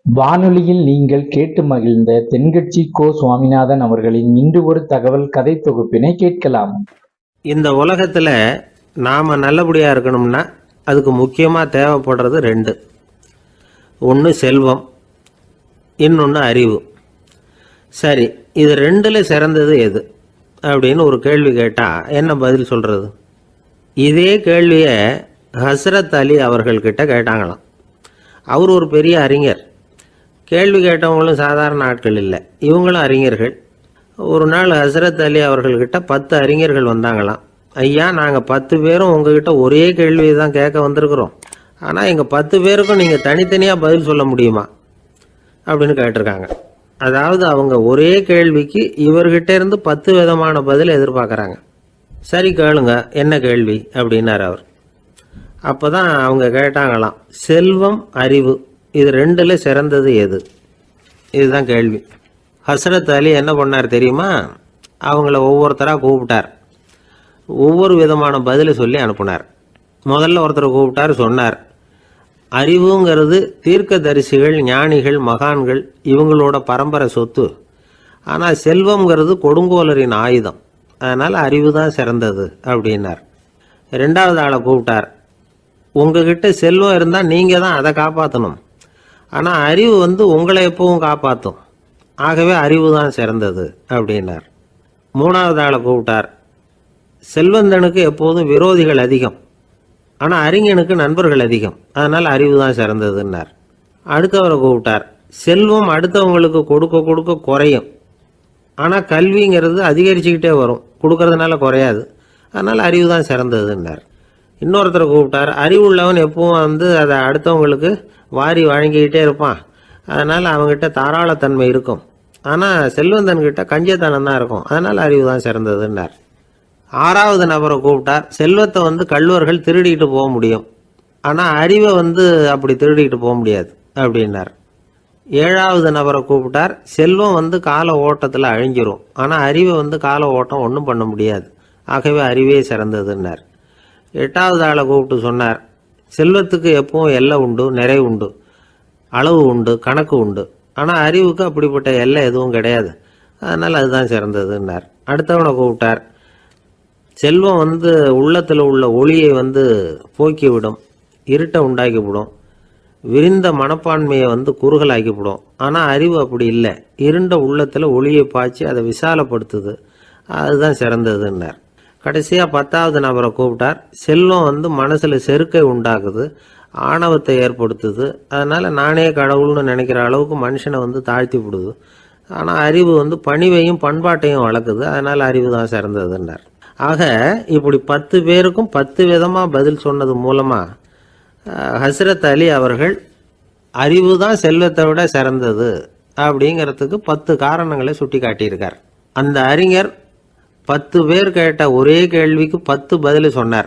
வானொலியில் நீங்கள் கேட்டு மகிழ்ந்த தென்கட்சி கோ. சுவாமிநாதன் அவர்களின் இன்று ஒரு தகவல் கதை தொகுப்பினை கேட்கலாம். இந்த உலகத்தில் நாம் நல்லபடியாக இருக்கணும்னா அதுக்கு முக்கியமாக தேவைப்படுறது ரெண்டு. ஒன்று செல்வம், இன்னொன்று அறிவு. சரி, இது ரெண்டில் சிறந்தது எது அப்படின்னு ஒரு கேள்வி கேட்டால் என்ன பதில் சொல்கிறது? இதே கேள்வியை ஹஸ்ரத் அலி அவர்கள்கிட்ட கேட்டாங்களாம். அவர் ஒரு பெரிய அறிஞர். கேள்வி கேட்டவங்களும் சாதாரண ஆட்கள் இல்லை, இவங்களும் அறிஞர்கள். ஒரு நாள் ஹஸ்ரத் அலி அவர்கள்கிட்ட 10 அறிஞர்கள் வந்தாங்களாம். ஐயா, நாங்கள் 10 பேரும் உங்ககிட்ட ஒரே கேள்வி தான் கேட்க வந்திருக்கிறோம், ஆனால் எங்கள் 10 பேருக்கும் நீங்கள் தனித்தனியாக பதில் சொல்ல முடியுமா அப்படின்னு கேட்டிருக்காங்க. அதாவது அவங்க ஒரே கேள்விக்கு இவர்கிட்ட இருந்து 10 விதமான பதில் எதிர்பார்க்குறாங்க. சரி கேளுங்க, என்ன கேள்வி அப்படின்னார் அவர். அப்போ தான் அவங்க கேட்டாங்களாம், செல்வம் அறிவு இது ரெண்டில் சிறந்தது எது? இதுதான் கேள்வி. ஹஸ்ரத் அலி என்ன பண்ணார் தெரியுமா? அவங்கள ஒவ்வொருத்தராக கூப்பிட்டார், ஒவ்வொரு விதமான பதிலை சொல்லி அனுப்புனார். முதல்ல ஒருத்தரை கூப்பிட்டார், சொன்னார், அறிவுங்கிறது தீர்க்கதரிசிகள், ஞானிகள், மகான்கள் இவங்களோட பரம்பரை சொத்து. ஆனால் செல்வம்ங்கிறது கொடுங்கோலரின் ஆயுதம், அதனால் அறிவு தான் சிறந்தது அப்படின்னார். ரெண்டாவது ஆளை கூப்பிட்டார், உங்ககிட்ட செல்வம் இருந்தால் நீங்கள் தான் அதை காப்பாற்றணும், ஆனால் அறிவு உங்களை எப்பவும் காப்பாற்றும், ஆகவே அறிவு தான் சிறந்தது அப்படின்னார். மூணாவது ஆளை கூப்பிட்டார், செல்வந்தனுக்கு எப்போதும் விரோதிகள் அதிகம், ஆனால் அறிஞனுக்கு நண்பர்கள் அதிகம், அதனால் அறிவு தான் சிறந்ததுன்னார். அடுத்தவரை கூப்பிட்டார், செல்வம் அடுத்தவங்களுக்கு கொடுக்க கொடுக்க குறையும், ஆனால் கல்விங்கிறது அதிகரிச்சுக்கிட்டே வரும், கொடுக்கறதுனால குறையாது, அதனால் அறிவு தான் சிறந்ததுன்னார். இன்னொருத்தரை கூப்பிட்டார், அறிவுள்ளவன் எப்பவும் அதை அடுத்தவங்களுக்கு வாரி வழங்கிக்கிட்டே இருப்பான், அதனால் அவங்ககிட்ட தாராளத்தன்மை இருக்கும், ஆனால் செல்வந்தன்கிட்ட கஞ்சத்தனம் தான் இருக்கும், அதனால் அறிவு தான் சிறந்ததுன்னார். ஆறாவது நபரை கூப்பிட்டார், செல்வத்தை கள்வர்கள் திருடிட்டு போக முடியும், ஆனால் அறிவை அப்படி திருடிட்டு போக முடியாது அப்படின்னார். ஏழாவது நபரை கூப்பிட்டார், செல்வம் கால ஓட்டத்தில் அழிஞ்சிரும், ஆனால் அறிவை கால ஓட்டம் ஒன்றும் பண்ண முடியாது, ஆகவே அறிவே சிறந்ததுன்னார். எட்டாவது ஆளை கூப்பிட்டு சொன்னார், செல்வத்துக்கு எப்பவும் எல்லை உண்டு, நிறை உண்டு, அளவு உண்டு, கணக்கு உண்டு, ஆனால் அறிவுக்கு அப்படிப்பட்ட எல்லை எதுவும் கிடையாது, அதனால் அதுதான் சிறந்ததுன்னார். அடுத்தவனை கூப்பிட்டார், செல்வம் உள்ளத்தில் உள்ள ஒளியை போக்கிவிடும், இருட்டை உண்டாக்கிவிடும், விரிந்த மனப்பான்மையை குறுகலாக்கிவிடும், ஆனால் அறிவு அப்படி இல்லை, இருண்ட உள்ளத்தில் ஒளியை பாய்ச்சி அதை விசாலப்படுத்துது, அதுதான் சிறந்ததுன்னார். கடைசியாக 10வது நபரை கூப்பிட்டார், செல்வம் மனசில் செருக்கை உண்டாக்குது, ஆணவத்தை ஏற்படுத்துது, அதனால் நானே கடவுள்னு நினைக்கிற அளவுக்கு மனுஷனை தாழ்த்தி விடுது, ஆனால் அறிவு பணிவையும் பண்பாட்டையும் வளர்க்குது, அதனால் அறிவு தான் சிறந்ததுன்னார். ஆக இப்படி 10 பேருக்கும் 10 விதமாக பதில் சொன்னது மூலமாக ஹஸ்ரத் அலி அவர்கள் அறிவு தான் செல்வத்தை விட சிறந்தது அப்படிங்கிறதுக்கு 10 காரணங்களை சுட்டி காட்டியிருக்கார். அந்த அறிஞர் 10 பேர் கேட்ட ஒரே கேள்விக்கு 10 பதில் சொன்னார்.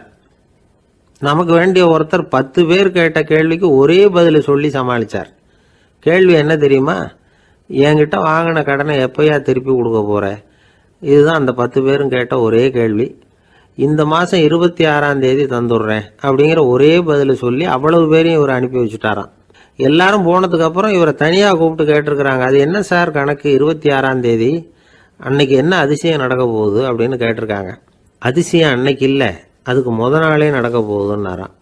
நமக்கு வேண்டிய ஒருத்தர் 10 பேர் கேட்ட கேள்விக்கு ஒரே பதில் சொல்லி சமாளித்தார். கேள்வி என்ன தெரியுமா? என்கிட்ட வாங்கின கடனை எப்போயா திருப்பி கொடுக்க போகிற? இதுதான் அந்த 10 பேரும் கேட்ட ஒரே கேள்வி. இந்த மாதம் 26ஆம் தேதி தந்துடுறேன் அப்படிங்கிற ஒரே பதில் சொல்லி அவ்வளவு பேரையும் இவர் அனுப்பி வச்சுட்டாராம். எல்லாரும் போனதுக்கப்புறம் இவரை தனியாக கூப்பிட்டு கேட்டிருக்கிறாங்க, அது என்ன சார் கணக்கு, 26ஆம் தேதி அன்னைக்கு என்ன அதிசயம் நடக்க போகுது அப்படின்னு கேட்டிருக்காங்க. அதிசயம் அன்னைக்கு இல்லை, அதுக்கு நாளே நடக்க போகுதுன்னாராம்.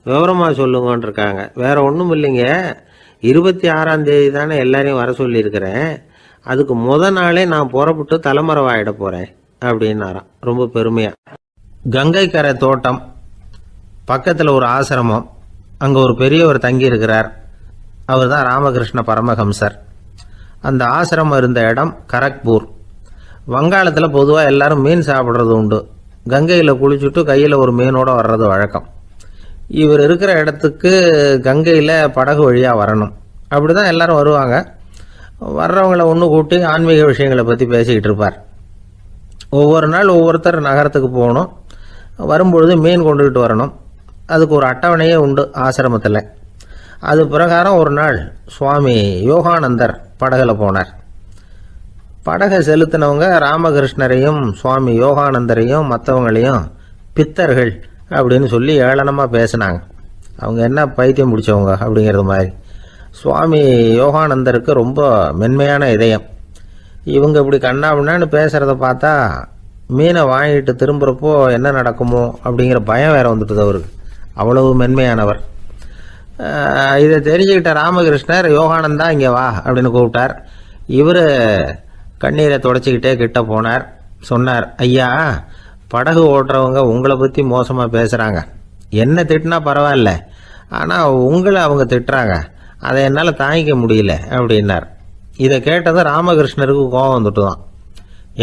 விவரமாக சொல்லுங்கன்னு இருக்காங்க. வேற ஒன்றும் இல்லைங்க, 26ஆம் தேதி தானே எல்லாரையும் வர சொல்லியிருக்கிறேன், அதுக்கு நாளே நான் புறப்பட்டு தலைமறைவாயிட போகிறேன் அப்படின்னாராம் ரொம்ப பெருமையாக. கங்கை கரை தோட்டம் பக்கத்தில் ஒரு ஆசிரமம், அங்கே ஒரு பெரியவர் தங்கி இருக்கிறார். அவர் தான் ராமகிருஷ்ண பரமஹம்சர். அந்த ஆசிரமம் இருந்த இடம் கரக்பூர். வங்காளத்தில் பொதுவாக எல்லாரும் மீன் சாப்பிட்றது உண்டு. கங்கையில் குளிச்சுட்டு கையில் ஒரு மீனோடு வர்றது வழக்கம். இவர் இருக்கிற இடத்துக்கு கங்கையில் படகு வழியாக வரணும். அப்படி தான் எல்லாரும் வருவாங்க. வர்றவங்களை ஒன்று கூட்டி ஆன்மீக விஷயங்களை பற்றி பேசிக்கிட்டு இருப்பார். ஒவ்வொரு நாள் ஒவ்வொருத்தர் நகரத்துக்கு போகணும், வரும்பொழுது மீன் கொண்டுகிட்டு வரணும். அதுக்கு ஒரு அட்டவணையே உண்டு ஆசிரமத்தில். அது பிரகாரம் ஒரு நாள் சுவாமி யோகானந்தர் படகுல போனார். படகை செலுத்தினவங்க ராமகிருஷ்ணரையும் சுவாமி யோகானந்தரையும் மற்றவங்களையும் பித்தர்கள் அப்படின்னு சொல்லி ஏளனமாக பேசினாங்க. அவங்க என்ன பைத்தியம் பிடிச்சவங்க அப்படிங்கிறது மாதிரி. சுவாமி யோகானந்தருக்கு ரொம்ப மென்மையான இதயம். இவங்க இப்படி கண்ணாபின்னான்னு பேசுகிறத பார்த்தா மீனை வாங்கிட்டு திரும்புகிறப்போ என்ன நடக்குமோ அப்படிங்கிற பயம் வேற வந்துட்டுது அவருக்கு. அவ்வளவு மென்மையானவர். இதை தெரிஞ்சுக்கிட்ட ராமகிருஷ்ணர், யோகானந்தா இங்கே வா அப்படின்னு கூப்பிட்டார். இவர் கண்ணீரை தொடச்சிக்கிட்டே கிட்ட போனார். சொன்னார், ஐயா, படகு ஓட்டுறவங்க உங்களை பற்றி மோசமாக பேசுகிறாங்க. என்ன திட்டினா பரவாயில்ல, ஆனால் உங்களை அவங்க திட்டுறாங்க, அதை என்னால் தாங்கிக்க முடியல அப்படின்னார். இதை கேட்டதும் ராமகிருஷ்ணருக்கு கோபம் வந்துட்டு தான்.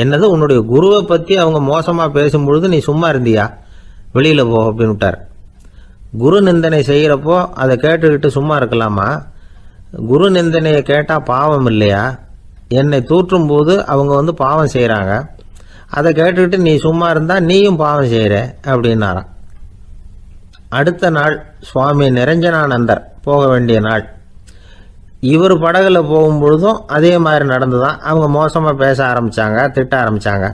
என்னது, உன்னுடைய குருவை பற்றி அவங்க மோசமாக பேசும்பொழுது நீ சும்மா இருந்தியா? வெளியில் போ அப்படின்னு விட்டார். குரு நிந்தனை செய்கிறப்போ அதை கேட்டுக்கிட்டு சும்மா இருக்கலாமா? குரு நிந்தனையை கேட்டால் பாவம் இல்லையா? என்னை தூற்றும் போது அவங்க பாவம் செய்கிறாங்க, அதை கேட்டுக்கிட்டு நீ சும்மா இருந்தால் நீயும் பாவம் செய்கிற அப்படின்னாராம். அடுத்த நாள் சுவாமி நிரஞ்சனானந்தர் போக வேண்டிய நாள். இவர் படகுல போகும்பொழுதும் அதே மாதிரி நடந்துதான். அவங்க மோசமாக பேச ஆரம்பித்தாங்க, திட்ட ஆரம்பித்தாங்க.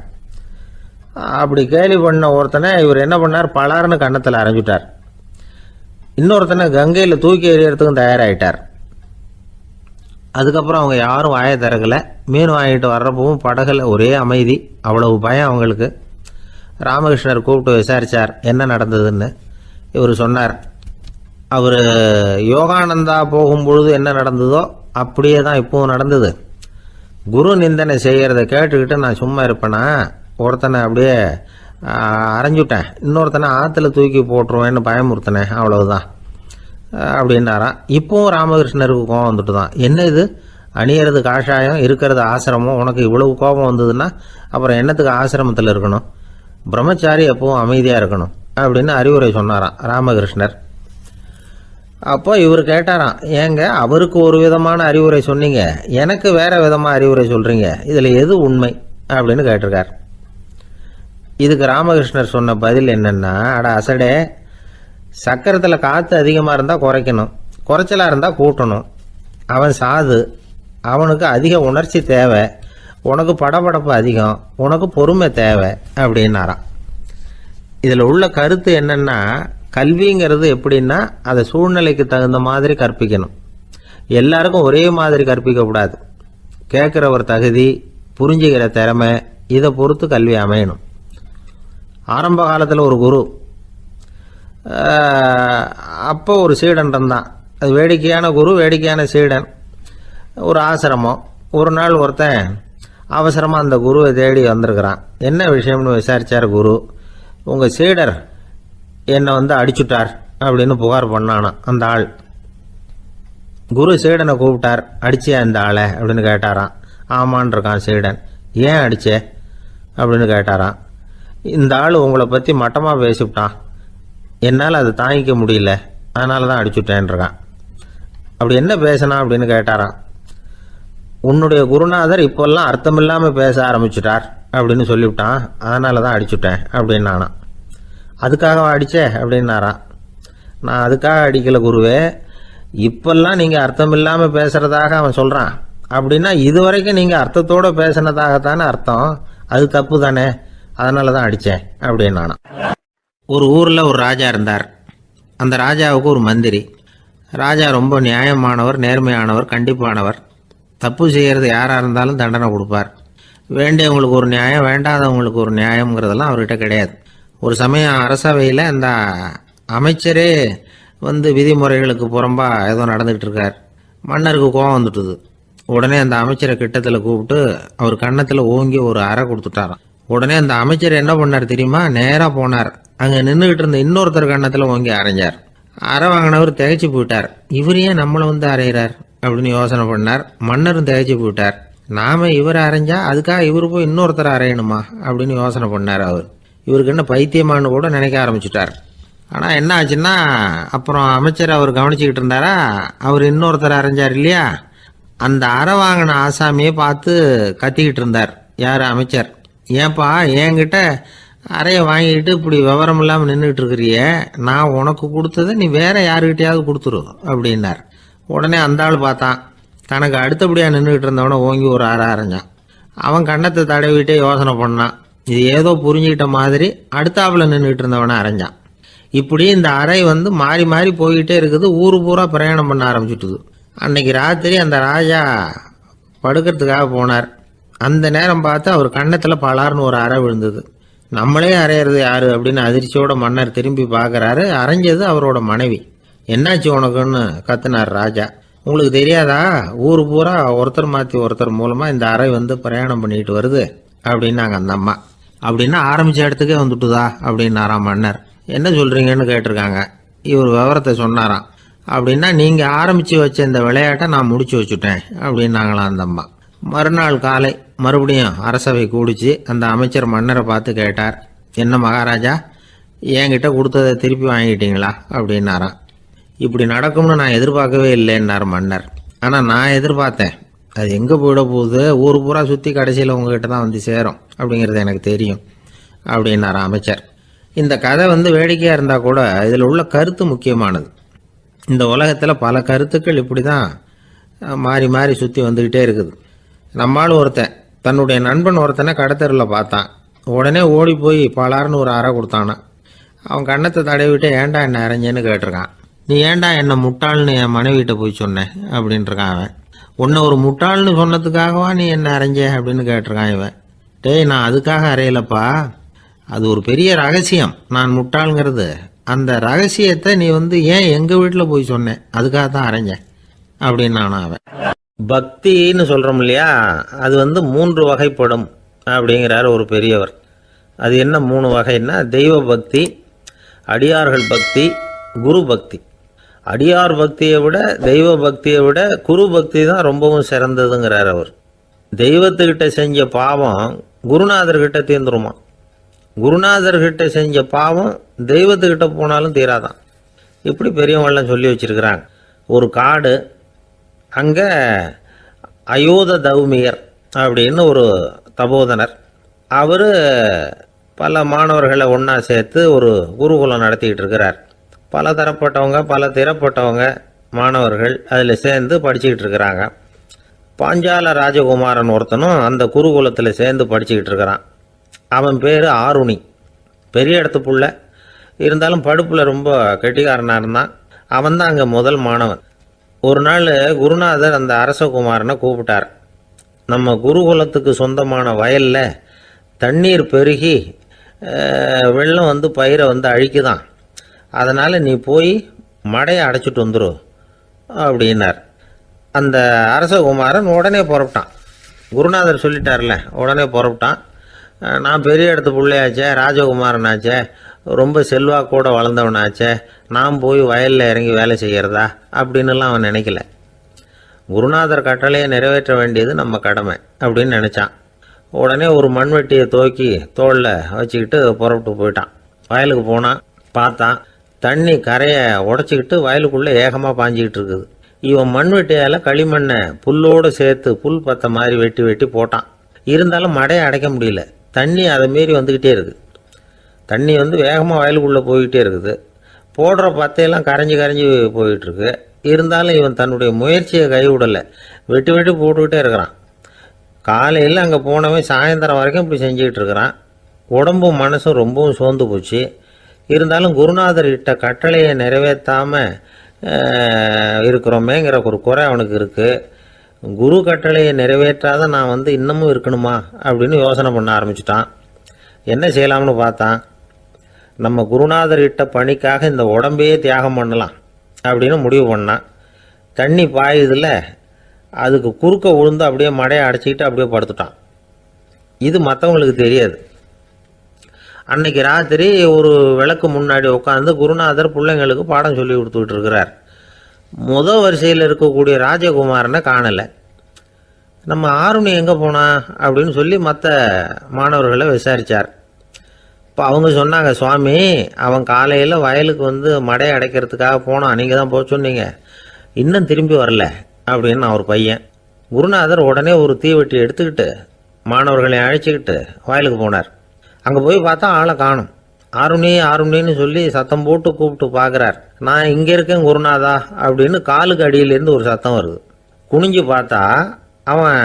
அப்படி கேலி பண்ண ஒருத்தனை இவர் என்ன பண்ணார், பலாருன்னு கன்னத்தில் அரைஞ்சிட்டார். இன்னொருத்தனை கங்கையில் தூக்கி எறியறதுக்கும் தயாராகிட்டார். அதுக்கப்புறம் அவங்க யாரும் வாயை திறக்கலை. மீன் வாங்கிட்டு வர்றப்பவும் படகுல ஒரே அமைதி, அவ்வளவு பயம் அவங்களுக்கு. ராமகிருஷ்ணர் கூப்பிட்டு விசாரித்தார் என்ன நடந்ததுன்னு. இவர் சொன்னார், அவர் யோகானந்தா போகும்பொழுது என்ன நடந்ததோ அப்படியே தான் இப்பவும் நடந்தது. குரு நிந்தனை செய்கிறத கேட்டுக்கிட்டு நான் சும்மா இருப்பேனா? ஒருத்தனை அப்படியே அரைஞ்சுட்டேன், இன்னொருத்தனை ஆற்றுல தூக்கி போட்டுருவேன்னு பயமுறுத்தினேன், அவ்வளவுதான் அப்படின்னாராம். இப்பவும் ராமகிருஷ்ணருக்கு கோபம் வந்துட்டு தான். என்ன இது, அணியறது காஷாயம், இருக்கிறது ஆசிரமம், உனக்கு இவ்வளவு கோபம் வந்ததுன்னா அப்புறம் என்னத்துக்கு ஆசிரமத்தில் இருக்கணும்? பிரம்மச்சாரி எப்பவும் அமைதியாக இருக்கணும் அப்படின்னு அறிவுரை சொன்னாராம் ராமகிருஷ்ணர். அப்போ இவர் கேட்டாராம், ஏங்க அவருக்கு ஒரு விதமான அறிவுரை சொன்னீங்க, எனக்கு வேற விதமாக அறிவுரை சொல்கிறீங்க, இதில் எது உண்மை அப்படின்னு கேட்டிருக்கார். இதுக்கு ராமகிருஷ்ணர் சொன்ன பதில் என்னன்னா, அட அசடே, சக்கரத்தில் காற்று அதிகமாக இருந்தால் குறைக்கணும், குறைச்சலாக இருந்தால் கூட்டணும். அவன் சாது, அவனுக்கு அதிக உணர்ச்சி தேவை, உனக்கு படபடப்பு அதிகம், உனக்கு பொறுமை தேவை அப்படின்னாராம். இதில் உள்ள கருத்து என்னன்னா, கல்விங்கிறது எப்படின்னா அதை சூழ்நிலைக்கு தகுந்த மாதிரி கற்பிக்கணும். எல்லாருக்கும் ஒரே மாதிரி கற்பிக்கக்கூடாது. கேட்குற ஒரு தகுதி, புரிஞ்சுக்கிற திறமை, இதை பொறுத்து கல்வி அமையணும். ஆரம்ப காலத்தில் ஒரு குரு, அப்போ ஒரு சீடன் இருந்தான். அது வேடிக்கையான குரு, வேடிக்கையான சீடன். ஒரு ஆசிரமம். ஒரு நாள் ஒருத்தன் அவசரமாக அந்த குருவை தேடி வந்திருக்கிறான். என்ன விஷயம்னு விசாரித்தார் குரு. உங்கள் சீடர் என்னை அடிச்சுட்டார் அப்படின்னு புகார் பண்ணானா அந்த ஆள். குரு சீடனை கூப்பிட்டார். அடிச்சியா இந்த ஆளை அப்படின்னு கேட்டாராம். ஆமான் இருக்கான் சீடன். ஏன் அடிச்சே அப்படின்னு கேட்டாராம். இந்த ஆள் உங்களை பற்றி மட்டமாக பேசிவிட்டான், என்னால் அதை தாங்கிக்க முடியல, அதனால தான் அடிச்சுட்டேன் இருக்கான். அப்படி என்ன பேசினா அப்படின்னு கேட்டாராம். உன்னுடைய குருநாதர் இப்போல்லாம் அர்த்தமில்லாமல் பேச ஆரம்பிச்சுட்டார் அப்படின்னு சொல்லிவிட்டான், அதனால தான் அடிச்சுட்டேன் அப்படின்னு நானா. அதுக்காக அடிச்சே அப்படின்னாராம். நான் அதுக்காக அடிக்கல குருவே, இப்பெல்லாம் நீங்கள் அர்த்தமில்லாமல் பேசுகிறதாக அவன் சொல்கிறான், அப்படின்னா இதுவரைக்கும் நீங்கள் அர்த்தத்தோடு பேசினதாகத்தானே அர்த்தம், அது தப்பு தானே, அதனால தான் அடித்தேன் அப்படின்னு நானா. ஒரு ஊரில் ஒரு ராஜா இருந்தார். அந்த ராஜாவுக்கு ஒரு மந்திரி. ராஜா ரொம்ப நியாயமானவர், நேர்மையானவர், கண்டிப்பானவர். தப்பு செய்கிறது யாராக இருந்தாலும் தண்டனை கொடுப்பார். வேண்டியவங்களுக்கு ஒரு நியாயம், வேண்டாதவங்களுக்கு ஒரு நியாயங்கிறதெல்லாம் அவர்கிட்ட கிடையாது. ஒரு சமயம் அரசவையில் அந்த அமைச்சரே விதிமுறைகளுக்கு புறம்பா ஏதோ நடந்துகிட்டு இருக்கார். மன்னருக்கு கோபம் வந்துட்டுது. உடனே அந்த அமைச்சரை கிட்டத்தில் கூப்பிட்டு அவர் கன்னத்தில் ஓங்கி ஒரு அறை கொடுத்துட்டாராம். உடனே அந்த அமைச்சர் என்ன பண்ணார் தெரியுமா, நேராக போனார். அங்கே நின்றுகிட்டு இருந்த இன்னொருத்தர் கன்னத்தில் ஓங்கி அரைஞ்சார். அரை வாங்கினவர் திகைச்சு போயிட்டார். இவர் ஏன் நம்மளை அரைகிறார் அப்படின்னு யோசனை பண்ணார். மன்னரும் திகைச்சு போயிட்டார். நாம இவரை அரைஞ்சா அதுக்காக இவர் போய் இன்னொருத்தரை அரையணுமா அப்படின்னு யோசனை பண்ணார். அவர் இவருக்கு என்ன பைத்தியமானு கூட நினைக்க ஆரம்பிச்சுட்டார். ஆனால் என்ன ஆச்சுன்னா, அப்புறம் அமைச்சர் அவர் கவனிச்சுக்கிட்டு இருந்தாரா, அவர் இன்னொருத்தர் அரைஞ்சார் இல்லையா, அந்த அரை வாங்கின ஆசாமியை பார்த்து கத்திக்கிட்டு இருந்தார். யார், அமைச்சர். ஏன்பா என்கிட்ட அறையை வாங்கிட்டு இப்படி விவரம் இல்லாமல் நின்றுட்டு இருக்கிறிய, நான் உனக்கு கொடுத்ததை நீ வேற யாருக்கிட்டையாவது கொடுத்துரு அப்படின்னார். உடனே அந்த ஆள் பார்த்தான், தனக்கு அடுத்தபடியாக நின்றுக்கிட்டு இருந்தவனை ஓங்கி ஒரு அரை அரைஞ்சான். அவன் கண்ணத்தை தடவிட்டே யோசனை பண்ணான். இது ஏதோ புரிஞ்சுக்கிட்ட மாதிரி அடுத்தாப்புல நின்றுக்கிட்டு இருந்தவனை அரைஞ்சான். இப்படி இந்த அறை மாறி மாறி போய்கிட்டே இருக்குது. ஊரு பூரா பிரயாணம் பண்ண ஆரம்பிச்சுட்டுது. அன்னைக்கு ராத்திரி அந்த ராஜா படுக்கிறதுக்காக போனார். அந்த நேரம் பார்த்து அவர் கன்னத்தில் பலார்னு ஒரு அறை விழுந்தது. நம்மளே அறையிறது யாரு அப்படின்னு அதிர்ச்சியோட மன்னர் திரும்பி பார்க்குறாரு. அரைஞ்சது அவரோட மனைவி. என்னாச்சு உனக்குன்னு கத்துனார் ராஜா. உங்களுக்கு தெரியாதா, ஊர் பூரா ஒருத்தர் மாற்றி ஒருத்தர் மூலமாக இந்த அறை வந்து பிரயாணம் பண்ணிட்டு வருது அப்படின்னாங்க அந்த அம்மா. அப்படின்னா ஆரம்பித்த இடத்துக்கே வந்துட்டுதா அப்படின்னாராம் மன்னர். என்ன சொல்கிறீங்கன்னு கேட்டிருக்காங்க. இவர் விவரத்தை சொன்னாராம். அப்படின்னா நீங்கள் ஆரம்பித்து வச்ச இந்த விளையாட்டை நான் முடிச்சு வச்சுட்டேன் அப்படின்னாங்களாம் அந்த அம்மா. மறுநாள் காலை மறுபடியும் அரசவை கூடிச்சு அந்த அமைச்சர் மன்னரை பார்த்து கேட்டார், என்ன மகாராஜா, என்கிட்ட கொடுத்ததை திருப்பி வாங்கிட்டீங்களா அப்படின்னாராம். இப்படி நடக்கும்னு நான் எதிர்பார்க்கவே இல்லைன்னார் மன்னர். ஆனால் நான் எதிர்பார்த்தேன். அது எங்கே போயிட போகுது, ஊர் பூரா சுற்றி கடைசியில் உங்ககிட்ட தான் வந்து சேரும் அப்படிங்கிறது எனக்கு தெரியும் அப்படின்னார் அமைச்சர். இந்த கதை வந்து வேடிக்கையாக இருந்தால் கூட இதில் உள்ள கருத்து முக்கியமானது. இந்த உலகத்தில் பல கருத்துக்கள் இப்படி தான் மாறி மாறி சுற்றி வந்துக்கிட்டே இருக்குது. நம்மளும் ஒருத்தன் தன்னுடைய நண்பன் ஒருத்தனை கடத்தரில் பார்த்தான். உடனே ஓடி போய் பலார்னு ஒரு அறை கொடுத்தானான். அவன் கண்ணத்தை தடவிட்டு ஏன்டா என்ன அரைஞ்சேன்னு கேட்டிருக்கான். நீ ஏன்டா என்ன முட்டாள்னு என் மனைவிட்ட போய் சொன்னேன் அப்படின்ட்டுருக்கான் அவன். உன்னை ஒரு முட்டாள்னு சொன்னதுக்காகவா நீ என்ன அரைஞ்ச அப்படின்னு கேட்டிருக்கான் இவன். டேய், நான் அதுக்காக அறையலப்பா, அது ஒரு பெரிய ரகசியம். நான் முட்டாளுங்கிறது அந்த ரகசியத்தை நீ வந்து ஏன் எங்கள் வீட்டில் போய் சொன்னேன், அதுக்காக தான் அரைஞ்சேன் அப்படின்னு நானும் அவன். பக்தின்னு சொல்கிறோம் இல்லையா, அது வந்து 3 வகைப்படும் அப்படிங்கிறார் ஒரு பெரியவர். அது என்ன 3 வகைன்னா, தெய்வ பக்தி, அடியார்கள் பக்தி, குரு பக்தி. அடியார் பக்தியை விட தெய்வ பக்தியை விட குரு பக்தி தான் ரொம்பவும் சிறந்ததுங்கிறார் அவர். தெய்வத்துக்கிட்ட செஞ்ச பாவம் குருநாதர்கிட்ட தீர்ந்துருமா, குருநாதர்கிட்ட செஞ்ச பாவம் தெய்வத்துக்கிட்ட போனாலும் தீராதான். இப்படி பெரியவங்களாம் சொல்லி வச்சிருக்கிறாங்க. ஒரு காடு, அங்கே அயோத தௌமியர் அப்படின்னு ஒரு தபோதனர். அவர் பல மாணவர்களை ஒன்றா சேர்த்து ஒரு குருகுலம் நடத்திக்கிட்டு இருக்கிறார். பல தரப்பட்டவங்க பல திறப்பட்டவங்க மாணவர்கள் அதில் சேர்ந்து படிச்சுக்கிட்டு இருக்கிறாங்க. பாஞ்சால ராஜகுமாரன் ஒருத்தனும் அந்த குருகுலத்தில் சேர்ந்து படிச்சுக்கிட்டு இருக்கிறான். அவன் பேர் ஆருணி. பெரிய இடத்து புள்ள, இருந்தாலும் படுப்பில் ரொம்ப கெட்டிக்காரனாக இருந்தான். அவன் தான் அங்கே முதல் மாணவன். ஒரு நாள் குருநாதர் அந்த அரசகுமாரனை கூப்பிட்டார். நம்ம குருகுலத்துக்கு சொந்தமான வயலில் தண்ணீர் பெருகி வெள்ளம் வந்து பயிரை வந்து அழிக்குதான், அதனால் நீ போய் மடையை அடைச்சிட்டு வந்துரு அப்படின்னார். அந்த அரசகுமாரன் உடனே புறப்பட்டான். குருநாதர் சொல்லிட்டார்ல, உடனே புறப்பட்டான். நான் பெரிய இடத்து பிள்ளையாச்சே, ராஜகுமாரனாச்சே, ரொம்ப செல்வாக்கூட வளர்ந்தவனாச்சே, நான் போய் வயலில் இறங்கி வேலை செய்கிறதா அப்படின்னுலாம் அவன் நினைக்கல. குருநாதர் கட்டளையை நிறைவேற்ற வேண்டியது நம்ம கடமை அப்படின்னு நினச்சான். உடனே ஒரு மண்வெட்டியை தூக்கி தோளில் வச்சுக்கிட்டு புறப்பட்டு போயிட்டான். வயலுக்கு போனான். பார்த்தான், தண்ணி கரையை உடச்சிக்கிட்டு வயலுக்குள்ளே ஏகமாக பாஞ்சிக்கிட்டு இருக்குது. இவன் மண்வெட்டியால் களிமண்ணை புல்லோடு சேர்த்து புல் பத்த மாதிரி வெட்டி வெட்டி போட்டான். இருந்தாலும் மடையை அடைக்க முடியல. தண்ணி அதை மீறி வந்துக்கிட்டே இருக்குது. தண்ணி வந்து வேகமாக வயலுக்குள்ளே போய்கிட்டே இருக்குது. போடுற பத்தையெல்லாம் கரைஞ்சி கரைஞ்சி போயிட்டுருக்கு. இருந்தாலும் இவன் தன்னுடைய முயற்சியை கைவிடலை. வெட்டி வெட்டி போட்டுக்கிட்டே இருக்கிறான். காலையில் அங்கே போனவன் சாயந்தரம் வரைக்கும் இப்படி செஞ்சுக்கிட்டு இருக்கிறான். உடம்பும் மனசும் ரொம்பவும் சோர்ந்து போச்சு. இருந்தாலும் குருநாதர் இட்ட கட்டளையை நிறைவேற்றாமல் இருக்கிறோமேங்கிற ஒரு குறை அவனுக்கு இருக்குது. குரு கட்டளையை நிறைவேற்றாத நான் வந்து இன்னமும் இருக்கணுமா அப்படின்னு யோசனை பண்ண ஆரம்பிச்சிட்டான். என்ன செய்யலாம்னு பார்த்தான். நம்ம குருநாதர் இட்ட பணிக்காக இந்த உடம்பையே தியாகம் பண்ணலாம் அப்படின்னு முடிவு பண்ணான். தண்ணி பாயுதில் அதுக்கு குறுக்க விழுந்து அப்படியே மடையை அடைச்சிக்கிட்டு அப்படியே படுத்துட்டான். இது மற்றவங்களுக்கு தெரியாது. அன்னைக்கு ராத்திரி ஒரு விளக்கு முன்னாடி உட்காந்து குருநாதர் பிள்ளைங்களுக்கு பாடம் சொல்லி கொடுத்துக்கிட்டு இருக்கிறார். முதல் வரிசையில் இருக்கக்கூடிய ராஜகுமாரனை காணலை. நம்ம ஆருணி எங்கே போனா அப்படின்னு சொல்லி மற்ற மாணவர்களை விசாரித்தார். இப்போ அவங்க சொன்னாங்க, சுவாமி, அவன் காலையில் வயலுக்கு வந்து மடையை அடைக்கிறதுக்காக போனான், நீங்கள் தான் போக சொன்னீங்க, இன்னும் திரும்பி வரல அப்படின்னு அவர் பையன். குருநாதர் உடனே ஒரு தீவெட்டி எடுத்துக்கிட்டு மாணவர்களை அழைச்சிக்கிட்டு வயலுக்கு போனார். அங்கே போய் பார்த்தா ஆளை காணும். ஆருணி ஆருணின்னு சொல்லி சத்தம் போட்டு கூப்பிட்டு பார்க்குறார். நான் இங்கே இருக்கேன் குருநாதா அப்படின்னு காலுக்கு அடியிலேருந்து ஒரு சத்தம் வருது. குனிஞ்சு பார்த்தா அவன்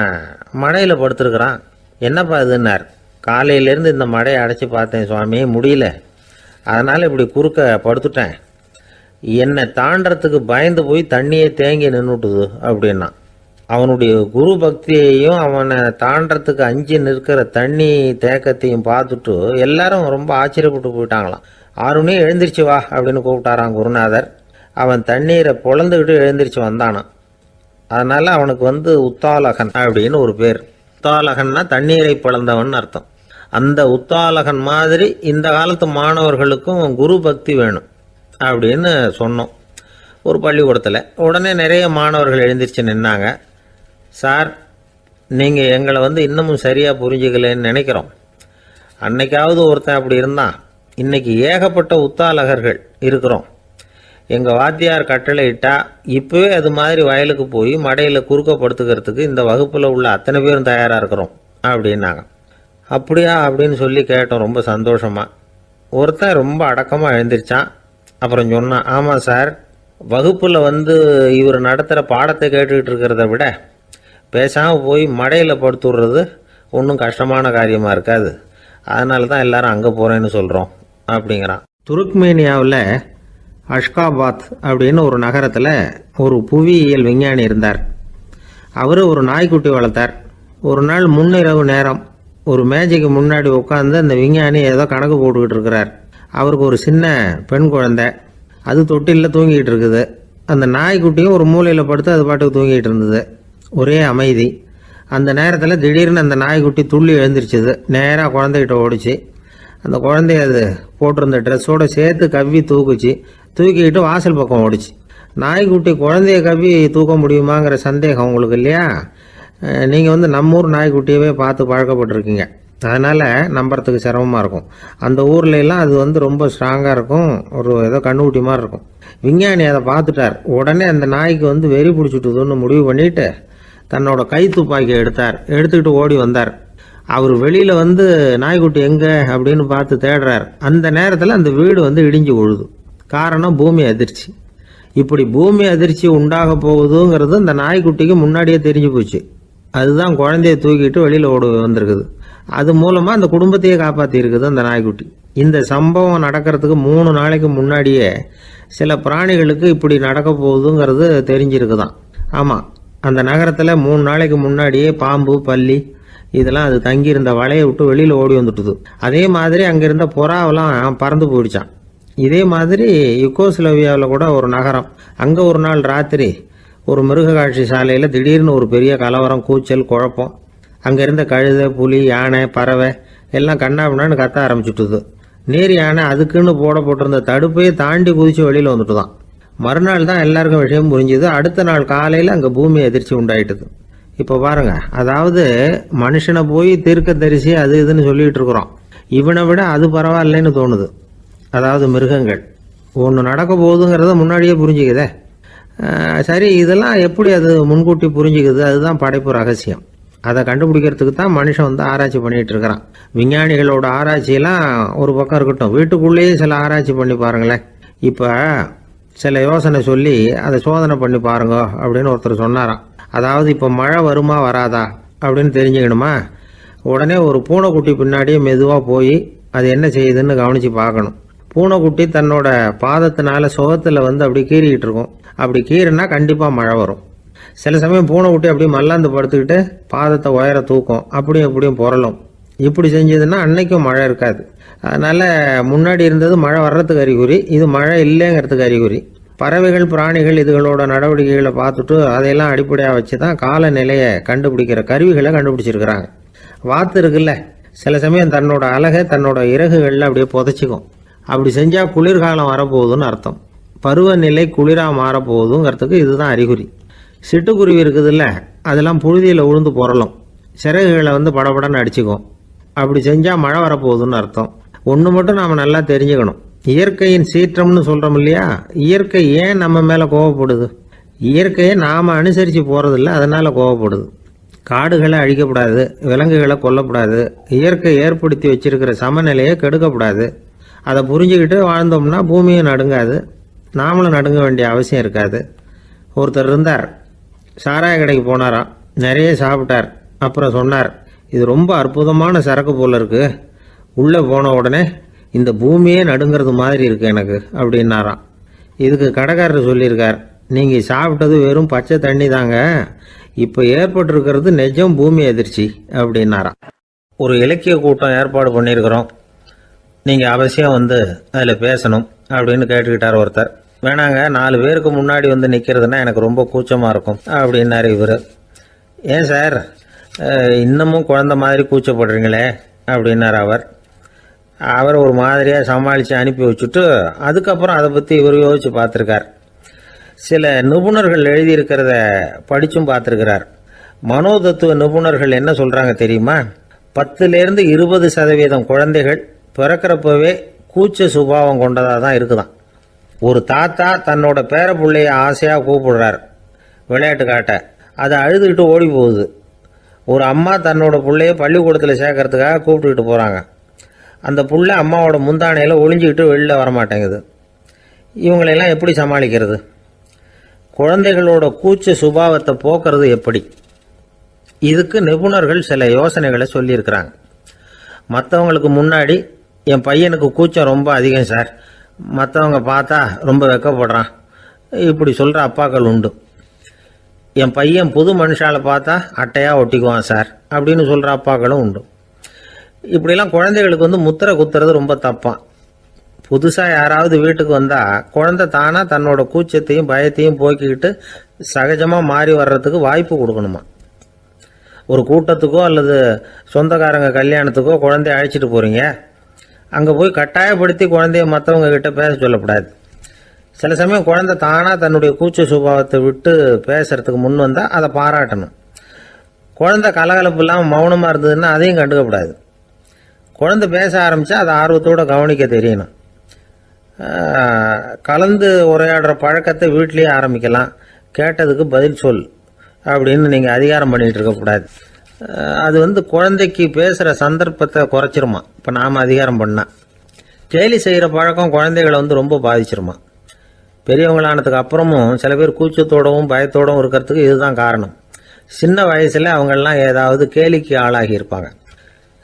மடையில் படுத்துருக்கிறான். என்னப்பா இதுன்னார். காலையிலேருந்து இந்த மடையை அடைச்சி பார்த்தேன் சுவாமி, முடியல, அதனால் இப்படி குறுக்க படுத்துட்டேன். என்னை தாண்டறதுக்கு பயந்து போய் தண்ணியே தேங்கி நின்றுட்டுது அப்படின்னா. அவனுடைய குரு பக்தியையும் அவனை தாண்டறதுக்கு அஞ்சு நிற்கிற தண்ணி தேக்கத்தையும் பார்த்துட்டு எல்லாரும் ரொம்ப ஆச்சரியப்பட்டு போயிட்டாங்களாம். ஆறுனே எழுந்திரிச்சு வா அப்படின்னு கூப்பிட்டாரான் குருநாதர். அவன் தண்ணீரை பொழந்துக்கிட்டு எழுந்திரிச்சு வந்தானான். அதனால அவனுக்கு உத்தாலகன் அப்படின்னு ஒரு பேர். உத்தாலகன்னா தண்ணீரை பிளந்தவன் அர்த்தம். அந்த உத்தாலகன் மாதிரி இந்த காலத்து மாணவர்களுக்கும் குரு பக்தி வேணும் அப்படின்னு சொன்னோம் ஒரு பள்ளிக்கூடத்தில். உடனே நிறைய மாணவர்கள் எழுந்திரிச்சு நின்னாங்க. சார், நீங்கள் எங்களை இன்னமும் சரியாக புரிஞ்சுக்கலன்னு நினைக்கிறோம். அன்னைக்காவது ஒருத்தன் அப்படி இருந்தான், இன்னைக்கு ஏகப்பட்ட உத்தாலகர்கள் இருக்கிறோம். எங்கள் வாத்தியார் கட்டளை இட்டா இப்போவே அது மாதிரி வயலுக்கு போய் மடையில் குறுக்கப்படுத்துக்கிறதுக்கு இந்த வகுப்பில் உள்ள அத்தனை பேரும் தயாராக இருக்கிறோம் அப்படின்னாங்க. அப்படியா அப்படின்னு சொல்லி கேட்டோம் ரொம்ப சந்தோஷமாக. ஒருத்தன் ரொம்ப அடக்கமாக எழுந்திரிச்சான். அப்புறம் சொன்னான், ஆமாம் சார், வகுப்பில் இவர் நடத்துகிற பாடத்தை கேட்டுக்கிட்டு இருக்கிறத விட பேசாமல் போய் மடையில் படுத்துடுறது ஒன்றும் கஷ்டமான காரியமாக இருக்காது. அதனால தான் எல்லாரும் அங்கே போகிறேன்னு சொல்கிறோம் அப்படிங்கிறான். துருக்மேனியாவில் அஷ்காபாத் அப்படின்னு ஒரு நகரத்தில் ஒரு புவியியல் விஞ்ஞானி இருந்தார். அவர் ஒரு நாய்க்குட்டி வளர்த்தார். ஒரு நாள் முன்னிரவு நேரம் ஒரு மேஜைக்கு முன்னாடி உட்காந்து அந்த விஞ்ஞானி ஏதோ கணக்கு போட்டுக்கிட்டு இருக்கிறார். அவருக்கு ஒரு சின்ன பெண் குழந்தை, அது தொட்டிலில் தூங்கிட்டு இருக்குது. அந்த நாய்க்குட்டியும் ஒரு மூலையில் படுத்து அது பாட்டுக்கு தூங்கிட்டு இருந்தது. ஒரே அமைதி. அந்த நேரத்தில் திடீர்னு அந்த நாய்க்குட்டி துள்ளி எழுந்திரிச்சிது. நேராக குழந்தைகிட்ட ஓடிச்சு. அந்த குழந்தைய அது போட்டிருந்த ட்ரெஸ்ஸோடு சேர்த்து கவ்வி தூக்குச்சு. தூக்கிக்கிட்டு வாசல் பக்கம் ஓடிச்சு. நாய்க்குட்டி குழந்தைய கவ்வி தூக்க முடியுமாங்கிற சந்தேகம் உங்களுக்கு இல்லையா? நீங்கள் நம்ம ஊர் நாய்க்குட்டியவே பார்த்து பழக்கப்பட்டிருக்கீங்க. அதனால் நம்புறதுக்கு சிரமமாக இருக்கும். அந்த ஊர்லெலாம் அது ரொம்ப ஸ்ட்ராங்காக இருக்கும். ஒரு ஏதோ கண்ணுக்குட்டி மாதிரி இருக்கும். விஞ்ஞானி அதை பார்த்துட்டார். உடனே அந்த நாய்க்கு வெறி பிடிச்சிட்டுதுன்னு முடிவு பண்ணிட்டு தன்னோட கை துப்பாக்கி எடுத்துக்கிட்டு ஓடி வந்தார். அவர் வெளியில் நாய்க்குட்டி எங்கே அப்படின்னு பார்த்து தேடுறார். அந்த நேரத்தில் அந்த வீடு இடிஞ்சு விழுது. காரணம் பூமி அதிர்ச்சி. இப்படி பூமி அதிர்ச்சி உண்டாக போகுதுங்கிறது அந்த நாய்க்குட்டிக்கு முன்னாடியே தெரிஞ்சு போச்சு. அதுதான் குழந்தைய தூக்கிட்டு வெளியில் ஓடி வந்திருக்குது. அது மூலமாக அந்த குடும்பத்தையே காப்பாற்றி இருக்குது அந்த நாய்க்குட்டி. இந்த சம்பவம் நடக்கிறதுக்கு 3 நாளைக்கு முன்னாடியே சில பிராணிகளுக்கு இப்படி நடக்க போகுதுங்கிறது தெரிஞ்சிருக்குதான். ஆமாம், அந்த நகரத்தில் 3 நாளைக்கு முன்னாடியே பாம்பு, பல்லி இதெல்லாம் அது தங்கியிருந்த வலையை விட்டு வெளியில் ஓடி வந்துட்டுது. அதே மாதிரி அங்கே இருந்த புறாவெல்லாம் பறந்து போயிடுச்சான். இதே மாதிரி யுகோஸ்லோவியாவில் கூட ஒரு நகரம், அங்கே ஒரு நாள் ராத்திரி ஒரு மிருக காட்சி சாலையில் திடீர்னு ஒரு பெரிய கலவரம், கூச்சல், குழப்பம். அங்கே இருந்த கழுதை, புலி, யானை, பறவை எல்லாம் கண்ணாபின்னான்னு கத்த ஆரம்பிச்சுட்டுது. நேர் யானை அதுக்குன்னு போட்டிருந்த தடுப்பையே தாண்டி குதிச்சு வெளியில் வந்துட்டு தான். மறுநாள் தான் எல்லாருக்கும் விஷயம் புரிஞ்சுது. அடுத்த நாள் காலையில் அங்கே பூமி அதிர்ச்சி உண்டாயிட்டுது. இப்போ பாருங்க, அதாவது மனுஷனை போய் தீர்க்க தரிசி அது இதுன்னு சொல்லிட்டு இருக்கிறோம். இவனை விட அது பரவாயில்லைன்னு தோணுது. அதாவது மிருகங்கள் ஒன்று நடக்க போகுதுங்கிறத முன்னாடியே புரிஞ்சுக்குதே. சரி, இதெல்லாம் எப்படி அது முன்கூட்டி புரிஞ்சுக்குது? அதுதான் படைப்பு ரகசியம். அதை கண்டுபிடிக்கிறதுக்கு தான் மனுஷன் ஆராய்ச்சி பண்ணிட்டு இருக்கிறான். விஞ்ஞானிகளோட ஆராய்ச்சியெல்லாம் ஒரு பக்கம் இருக்கட்டும், வீட்டுக்குள்ளேயே சில ஆராய்ச்சி பண்ணி பாருங்களேன். இப்போ சில யோசனை சொல்லி அதை சோதனை பண்ணி பாருங்க அப்படின்னு ஒருத்தர் சொன்னாராம். அதாவது இப்போ மழை வருமா வராதா அப்படின்னு தெரிஞ்சுக்கணுமா, உடனே ஒரு பூனைக்குட்டி பின்னாடியே மெதுவாக போய் அது என்ன செய்யுதுன்னு கவனித்து பார்க்கணும். பூனைக்குட்டி தன்னோட பாதத்தினால சுகத்தில் அப்படி கீறிக்கிட்டு இருக்கும். அப்படி கீறினா கண்டிப்பாக மழை வரும். சில சமயம் பூனைக்குட்டி அப்படி மல்லாந்து படுத்துக்கிட்டு பாதத்தை உயர தூக்கும், அப்படியும் எப்படியும் புரளும். இப்படி செஞ்சதுன்னா அன்னைக்கும் மழை இருக்காது. அதனால் முன்னாடி இருந்தது மழை வர்றதுக்கு அறிகுறி, இது மழை இல்லைங்கிறதுக்கு அறிகுறி. பறவைகள், பிராணிகள் இதுகளோட நடவடிக்கைகளை பார்த்துட்டு அதையெல்லாம் அடிப்படையாக வச்சு தான் காலநிலையை கண்டுபிடிக்கிற கருவிகளை கண்டுபிடிச்சிருக்கிறாங்க. வாத்து இருக்குல்ல, சில சமயம் தன்னோட அழகை தன்னோட இறகுகளில் அப்படியே புதைச்சிக்கும். அப்படி செஞ்சால் குளிர்காலம் வரப்போகுதுன்னு அர்த்தம். பருவநிலை குளிராக மாறப்போகுதுங்கிறதுக்கு இதுதான் அறிகுறி. சிட்டுக்குருவி இருக்குதுல்ல, அதெல்லாம் புழுதியில் உழுந்து புரளும். சிறகுகளை படபடன்னு அடிச்சுக்கும். அப்படி செஞ்சால் மழை வரப்போகுதுன்னு அர்த்தம். ஒன்று மட்டும் நாம் நல்லா தெரிஞ்சுக்கணும், இயற்கையின் சீற்றம்னு சொல்கிறோம் இல்லையா, இயற்கை ஏன் நம்ம மேலே கோவப்படுது? இயற்கையை நாம் அனுசரித்து போகிறதில்ல, அதனால் கோவப்படுது. காடுகளை அழிக்கப்படாது, விலங்குகளை கொல்லக்கூடாது, இயற்கை ஏற்படுத்தி வச்சிருக்கிற சமநிலையை கெடுக்கக்கூடாது. அதை புரிஞ்சுக்கிட்டு வாழ்ந்தோம்னா பூமியும் நடுங்காது, நாமளும் நடுங்க வேண்டிய அவசியம் இருக்காது. ஒருத்தர் இருந்தார், சாராய கடைக்கு போனாராம், நிறைய சாப்பிட்டார். அப்புறம் சொன்னார், இது ரொம்ப அற்புதமான சரக்கு போல இருக்கு. உள்ளே போன உடனே இந்த பூமியே நடுங்கிறது மாதிரி இருக்கு எனக்கு அப்படின்னாராம். இதுக்கு கடைக்காரர் சொல்லியிருக்கார், நீங்கள் சாப்பிட்டது வெறும் பச்சை தண்ணி தாங்க, இப்போ ஏற்பட்டிருக்கிறது நிஜம் பூமி அதிர்ச்சி அப்படின்னாராம். ஒரு இலக்கிய கூட்டம் ஏற்பாடு பண்ணியிருக்கிறோம், நீங்கள் அவசியம் வந்து அதில் பேசணும் அப்படின்னு கேட்டுக்கிட்டார் ஒருத்தர். வேணாங்க, 4 பேருக்கு முன்னாடி வந்து நிற்கிறதுனா எனக்கு ரொம்ப கூச்சமாக இருக்கும் அப்படின்னாரு இவர். ஏன் சார் இன்னமும் குழந்த மாதிரி கூச்சப்படுறீங்களே அப்படின்னார் அவர் ஒரு மாதிரியாக சமாளித்து அனுப்பி வச்சுட்டு அதுக்கப்புறம் அதை பற்றி இவர் யோசித்து பார்த்துருக்கார். சில நிபுணர்கள் எழுதியிருக்கிறத படித்தும் பார்த்துருக்கிறார். மனோதத்துவ நிபுணர்கள் என்ன சொல்கிறாங்க தெரியுமா? 10லேருந்து 20% குழந்தைகள் பிறக்கிறப்பவே கூச்ச சுபாவம் கொண்டதாக தான் இருக்குதான். ஒரு தாத்தா தன்னோட பேர பிள்ளைய ஆசையாக கூப்பிடுறார் விளையாட்டு காட்ட, அதை அழுதுகிட்டு ஓடி போகுது. ஒரு அம்மா தன்னோட பிள்ளைய பள்ளிக்கூடத்தில் சேர்க்கறதுக்காக கூப்பிட்டுக்கிட்டு போகிறாங்க. அந்த புள்ள அம்மாவோட முந்தானையில் ஒளிஞ்சிக்கிட்டு வெளில வரமாட்டேங்குது. இவங்களெல்லாம் எப்படி சமாளிக்கிறது? குழந்தைகளோட கூச்ச சுபாவத்தை போக்குறது எப்படி? இதுக்கு நிபுணர்கள் சில யோசனைகளை சொல்லியிருக்கிறாங்க. மற்றவங்களுக்கு முன்னாடி என் பையனுக்கு கூச்சம் ரொம்ப அதிகம் சார், மற்றவங்க பார்த்தா ரொம்ப வெக்கப்படுறான், இப்படி சொல்கிற அப்பாக்கள் உண்டு. என் பையன் புது மனுஷால பார்த்தா அட்டையாக ஒட்டிக்குவான் சார் அப்படின்னு சொல்கிற அப்பாக்களும் உண்டு. இப்படிலாம் குழந்தைகளுக்கு வந்து முத்திரை குத்துறது ரொம்ப தப்பான். புதுசாக யாராவது வீட்டுக்கு வந்தால் குழந்தை தானாக தன்னோட கூச்சத்தையும் பயத்தையும் போக்கிக்கிட்டு சகஜமாக மாறி வர்றதுக்கு வாய்ப்பு கொடுக்கணுமா. ஒரு கூட்டத்துக்கோ அல்லது சொந்தக்காரங்க கல்யாணத்துக்கோ குழந்தைய அழைச்சிட்டு போகிறீங்க, அங்கே போய் கட்டாயப்படுத்தி குழந்தைய மற்றவங்க கிட்ட பேச சொல்லக்கூடாது. சில சமயம் குழந்தை தானாக தன்னுடைய கூச்ச சுபாவத்தை விட்டு பேசுறதுக்கு முன் வந்தால் அதை பாராட்டணும். குழந்தை கலகலப்பு இல்லாமல் மௌனமாக இருந்ததுன்னா அதையும் கண்டுக்கக்கூடாது. குழந்தை பேச ஆரம்பித்தா அதை ஆர்வத்தோடு கவனிக்க தெரியணும். கலந்து உரையாடுற பழக்கத்தை வீட்லேயே ஆரம்பிக்கலாம். கேட்டதுக்கு பதில் சொல் அப்படின்னு நீங்கள் அதிகாரம் பண்ணிகிட்டு இருக்கக்கூடாது. அது வந்து குழந்தைக்கு பேசுகிற சந்தர்ப்பத்தை குறைச்சிருமா. இப்போ நாம் அதிகாரம் பண்ணால் கேலி செய்கிற பழக்கம் குழந்தைகளை வந்து ரொம்ப பாதிச்சிருமா. பெரியவங்களானதுக்கு அப்புறமும் சில பேர் கூச்சத்தோடவும் பயத்தோடவும் இருக்கிறதுக்கு இதுதான் காரணம். சின்ன வயசில் அவங்கெல்லாம் ஏதாவது கேலிக்கு ஆளாகி இருப்பாங்க.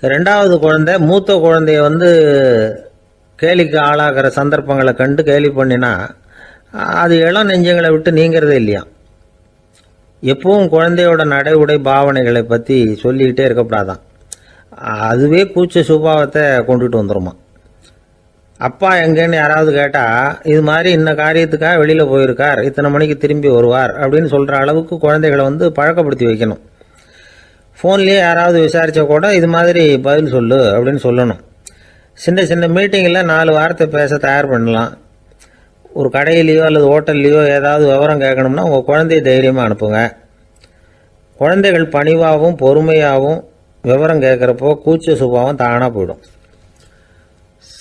2வது குழந்தை மூத்த குழந்தைய வந்து கேலிக்கு ஆளாகிற சந்தர்ப்பங்களை கண்டு கேலி பண்ணினா அது இளம் நெஞ்சங்களை விட்டு நீங்கிறதே இல்லையா. எப்பவும் குழந்தையோட நடை உடை பாவனைகளை பற்றி சொல்லிக்கிட்டே இருக்கக்கூடாதான். அதுவே கூச்ச சுபாவத்தை கொண்டுட்டு வந்துருமா. அப்பா எங்கேன்னு யாராவது கேட்டால் இது மாதிரி இன்ன காரியத்துக்காக வெளியில் போயிருக்கார், இத்தனை மணிக்கு திரும்பி வருவார் அப்படின்னு சொல்கிற அளவுக்கு குழந்தைகளை வந்து பழக்கப்படுத்தி வைக்கணும். ஃபோன்லேயே யாராவது விசாரித்தா கூட இது மாதிரி பதில் சொல்லு அப்படின்னு சொல்லணும். சின்ன சின்ன மீட்டிங்கில் 4 வார்த்தை பேச தயார் பண்ணலாம். ஒரு கடையிலையோ அல்லது ஹோட்டல்லையோ ஏதாவது விவரம் கேட்கணும்னா உங்கள் குழந்தைய தைரியமாக அனுப்புங்க. குழந்தைகள் பணிவாகவும் பொறுமையாகவும் விவரம் கேட்குறப்போ கூச்ச சுபாவம் தானாக போயிடும்.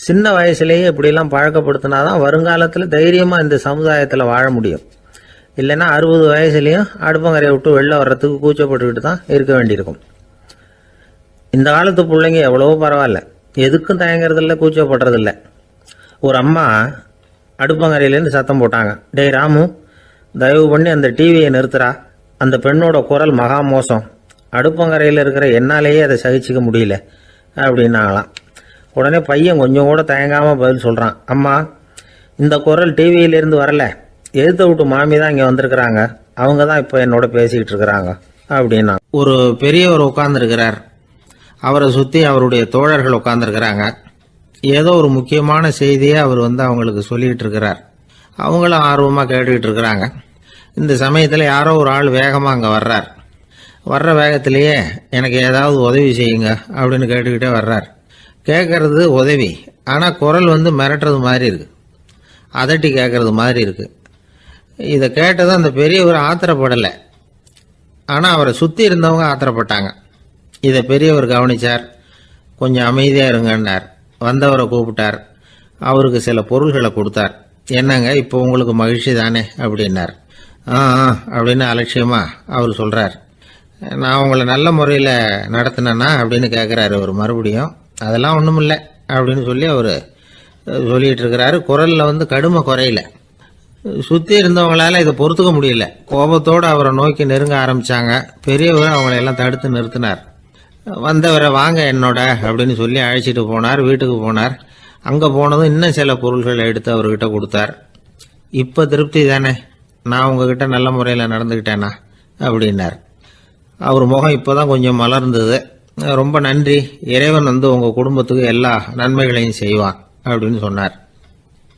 சின்ன வயசுலேயே இப்படிலாம் பழக்கப்படுத்தினா தான் வருங்காலத்தில் தைரியமாக இந்த சமுதாயத்தில் வாழ முடியும். இல்லைன்னா 60 வயசுலேயும் அடுப்பங்கரையை விட்டு வெளில வர்றதுக்கு கூச்சப்பட்டுக்கிட்டு தான் இருக்க வேண்டியிருக்கும். இந்த காலத்து பிள்ளைங்க எவ்வளவோ பரவாயில்ல, எதுக்கும் தயங்குறதில்ல, கூச்சப்படுறதில்ல. ஒரு அம்மா அடுப்பங்கரையிலேருந்து சத்தம் போட்டாங்க, டேய் ராமு, தயவு பண்ணி அந்த டிவியை நிறுத்துறா, அந்த பெண்ணோட குரல் மகா மோசம், அடுப்பங்கரையில் இருக்கிற என்னாலேயே அதை சகிச்சிக்க முடியல அப்படின்னாங்களாம். உடனே பையன் கொஞ்சம் கூட தயங்காமல் பதில் சொல்கிறான், அம்மா இந்த குரல் டிவியிலேருந்து வரல, எழுத்த விட்டு மாமி தான் இங்கே வந்திருக்கிறாங்க, அவங்க தான் இப்போ என்னோட பேசிக்கிட்டு இருக்கிறாங்க அப்படின்னா. ஒரு பெரியவர் உட்கார்ந்துருக்கிறார், அவரை சுற்றி அவருடைய தோழர்கள் உட்கார்ந்துருக்கிறாங்க. ஏதோ ஒரு முக்கியமான செய்தியை அவர் வந்து அவங்களுக்கு சொல்லிகிட்டு இருக்கிறார். அவங்களும் ஆர்வமாக கேட்டுக்கிட்டு இருக்கிறாங்க. இந்த சமயத்தில் யாரோ ஒரு ஆள் வேகமாக அங்கே வர்றார். வர்ற வேகத்திலேயே எனக்கு ஏதாவது உதவி செய்யுங்க அப்படின்னு கேட்டுக்கிட்டே வர்றார். கேட்கறது உதவி, ஆனால் குரல் வந்து மிரட்டுறது மாதிரி இருக்குது, அதட்டி கேட்கறது மாதிரி இருக்குது. இதை கேட்டதும் அந்த பெரியவர் ஆத்திரப்படலை, ஆனால் அவரை சுற்றி இருந்தவங்க ஆத்திரப்பட்டாங்க. இதை பெரியவர் கவனித்தார். கொஞ்சம் அமைதியாக இருங்கன்னார். வந்தவரை கூப்பிட்டார். அவருக்கு சில பொருள்களை கொடுத்தார். என்னங்க இப்போ உங்களுக்கு மகிழ்ச்சி தானே அப்படின்னார். ஆ அப்படின்னு அலட்சியமாக அவர் சொல்கிறார். நான் உங்களை நல்ல முறையில் நடத்தினேன்னா அப்படின்னு கேட்குறாரு அவர் மறுபடியும். அதெல்லாம் ஒன்றும் இல்லை அப்படின்னு சொல்லி அவர் சொல்லிகிட்டு இருக்கிறாரு. குரலில் வந்து கடுமை குறையில. சுற்றி இருந்தவங்களால இதை பொறுத்துக்க முடியல. கோபத்தோடு அவரை நோக்கி நெருங்க ஆரம்பித்தாங்க. பெரியவர் அவங்களையெல்லாம் தடுத்து நிறுத்தினார். வந்தவரை வாங்க என்னோட அப்படின்னு சொல்லி அழைச்சிட்டு போனார். வீட்டுக்கு போனார். அங்கே போனதும் இன்னும் சில பொருள்களை எடுத்து அவர்கிட்ட கொடுத்தார். இப்போ திருப்தி தானே, நான் உங்ககிட்ட நல்ல முறையில் நடந்துக்கிட்டேனா அப்படின்னார். அவர் முகம் இப்போ தான் கொஞ்சம் மலர்ந்தது. ரொம்ப நன்றி, இறைவன் உங்கள் குடும்பத்துக்கு எல்லா நன்மைகளையும் செய்வான் அப்படின்னு சொன்னார்.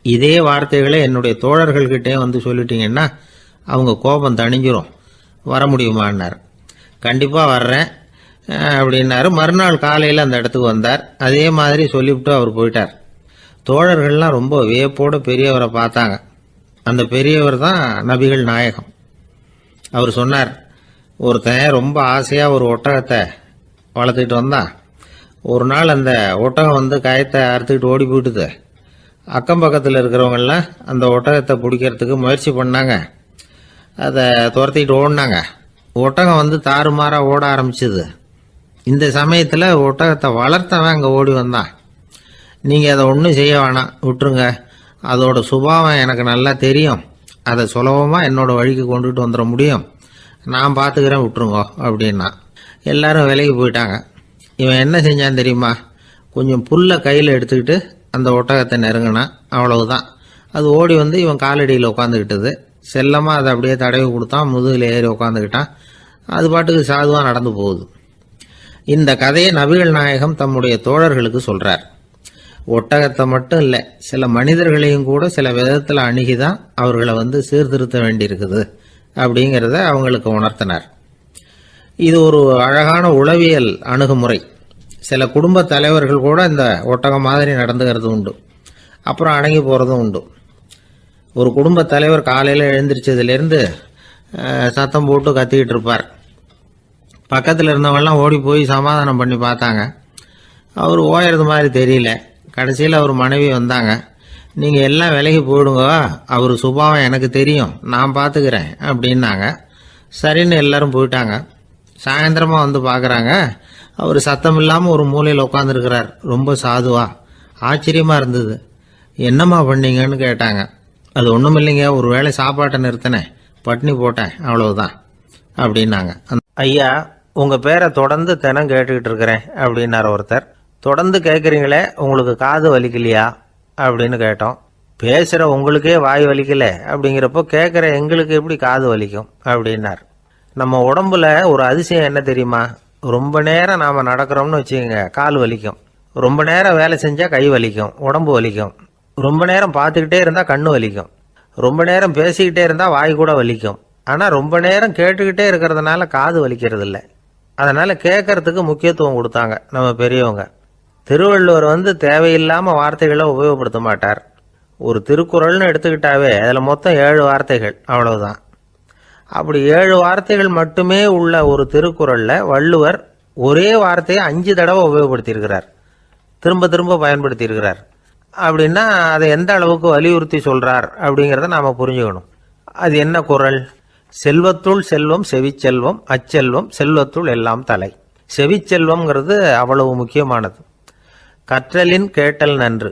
இதே வார்த்தைகளை என்னுடைய தோழர்கள்கிட்டே சொல்லிட்டீங்கன்னா அவங்க கோபம் தணிஞ்சிரும், வர முடியுமான்னார். கண்டிப்பாக வர்றேன் அப்படின்னாரு. மறுநாள் காலையில் அந்த இடத்துக்கு வந்தார். அதே மாதிரி சொல்லிவிட்டு அவர் போயிட்டார். தோழர்கள்லாம் ரொம்ப வியப்போடு பெரியவரை பார்த்தாங்க. அந்த பெரியவர் தான் நபிகள் நாயகம். அவர் சொன்னார், ஒருத்தன் ரொம்ப ஆசையாக ஒரு ஒட்டகத்தை வளர்த்துக்கிட்டு வந்தான். ஒரு நாள் அந்த ஒட்டகம் கயத்தை அறுத்துக்கிட்டு ஓடி போயிட்டுது. அக்கம் பக்கத்தில் இருக்கிறவங்கெல்லாம் அந்த ஒட்டகத்தை பிடிக்கிறதுக்கு முயற்சி பண்ணாங்க. அதை துரத்திக்கிட்டு ஓடினாங்க. ஒட்டகம் தாறுமாறாக ஓட ஆரம்பிச்சுது. இந்த சமயத்தில் ஒட்டகத்தை வளர்த்தவன் அங்கே ஓடி வந்தான். நீங்கள் அதை ஒன்றும் செய்ய வேணாம், விட்டுருங்க, அதோட சுபாவம் எனக்கு நல்லா தெரியும், அதை சுலபமாக என்னோட வழிக்கு கொண்டுட்டு வந்துட முடியும், நான் பார்த்துக்கிறேன், விட்டுருங்கோ அப்படின்னா. எல்லாரும் விலைக்கு போயிட்டாங்க. இவன் என்ன செஞ்சான் தெரியுமா? கொஞ்சம் புல்லை கையில் எடுத்துக்கிட்டு அந்த ஒட்டகத்தை நெருங்கினான். அவ்வளவுதான். அது ஓடி இவன் காலடியில் உட்காந்துக்கிட்டது. செல்லமாக அதை அப்படியே தடவி கொடுத்தான். முதுகில் ஏறி உட்காந்துக்கிட்டான். அது பாட்டுக்கு சாதுவாக நடந்து போகுது. இந்த கதையை நபிகள் நாயகம் தம்முடைய தோழர்களுக்கு சொல்கிறார். ஒட்டகத்தை மட்டும் இல்லை, சில மனிதர்களையும் கூட சில விதத்தில் அணுகிதான் அவர்களை சீர்திருத்த வேண்டியிருக்குது அப்படிங்கிறத அவங்களுக்கு உணர்த்தினார். இது ஒரு அழகான உளவியல் அணுகுமுறை. சில குடும்ப தலைவர்கள் கூட இந்த ஒட்டகம் மாதிரி நடந்துக்கிறது உண்டு, அப்புறம் அடங்கி போகிறதும் உண்டு. ஒரு குடும்ப தலைவர் காலையில் எழுந்திரிச்சதுலேருந்து சத்தம் போட்டு கத்திக்கிட்டு இருப்பார். பக்கத்தில் இருந்தவங்கெல்லாம் ஓடி போய் சமாதானம் பண்ணி பார்த்தாங்க. அவர் ஓயறது மாதிரி தெரியல. கடைசியில் அவர் மனைவி வந்தாங்க. நீங்கள் எல்லாம் விலகி போயிடுங்க, அவர் சுபாவம் எனக்கு தெரியும், நான் பார்த்துக்கிறேன் அப்படின்னாங்க. சரின்னு எல்லாரும் போயிட்டாங்க. சாயந்தரமாக பார்க்குறாங்க, அவர் சத்தம் இல்லாமல் ஒரு மூலையில் உட்காந்துருக்கிறார். ரொம்ப சாதுவா. ஆச்சரியமாக இருந்தது. என்னம்மா பண்ணீங்கன்னு கேட்டாங்க. அது ஒன்றும் இல்லைங்க, ஒரு வேளை சாப்பாட்டை நிறுத்தினேன், பட்னி போட்டேன், அவ்வளவுதான் அப்படின்னாங்க. ஐயா, உங்கள் பேரை தொடர்ந்து தினம் கேட்டுக்கிட்டு இருக்கிறேன் அப்படின்னார் ஒருத்தர். தொடர்ந்து கேட்குறீங்களே, உங்களுக்கு காது வலிக்கலையா அப்படின்னு கேட்டோம். பேசுகிற உங்களுக்கே வாய் வலிக்கல அப்படிங்கிறப்போ கேட்குற எங்களுக்கு எப்படி காது வலிக்கும் அப்படின்னார். நம்ம உடம்புல ஒரு அதிசயம் என்ன தெரியுமா? ரொம்ப நேரம் நாம் நடக்கிறோம்னு வச்சுக்கோங்க, கால் வலிக்கும். ரொம்ப நேரம் வேலை செஞ்சால் கை வலிக்கும், உடம்பு வலிக்கும். ரொம்ப நேரம் பார்த்துக்கிட்டே இருந்தால் கண்ணு வலிக்கும். ரொம்ப நேரம் பேசிக்கிட்டே இருந்தால் வாய் கூட வலிக்கும். ஆனால் ரொம்ப நேரம் கேட்டுக்கிட்டே இருக்கிறதுனால காது வலிக்கிறது இல்லை. அதனால் கேட்கறதுக்கு முக்கியத்துவம் கொடுத்தாங்க நம்ம பெரியவங்க. திருவள்ளுவர் தேவையில்லாமல் வார்த்தைகளை உபயோகப்படுத்த மாட்டார். ஒரு திருக்குறள்னு எடுத்துக்கிட்டாவே அதில் மொத்தம் 7 வார்த்தைகள், அவ்வளவுதான். அப்படி 7 வார்த்தைகள் மட்டுமே உள்ள ஒரு திருக்குறளில் வள்ளுவர் ஒரே வார்த்தையை 5 தடவை உபயோகப்படுத்தியிருக்கிறார், திரும்ப திரும்ப பயன்படுத்தியிருக்கிறார். அப்படின்னா அதை எந்த அளவுக்கு வலியுறுத்தி சொல்கிறார் அப்படிங்கிறத நாம் புரிஞ்சுக்கணும். அது என்ன குறள்? செல்வத்துள் செல்வம் செவிச்செல்வம், அச்செல்வம் செல்வத்துள் எல்லாம் தலை. செவிச்செல்வம்ங்கிறது அவ்வளவு முக்கியமானது. கற்றலின் கேட்டல் நன்று.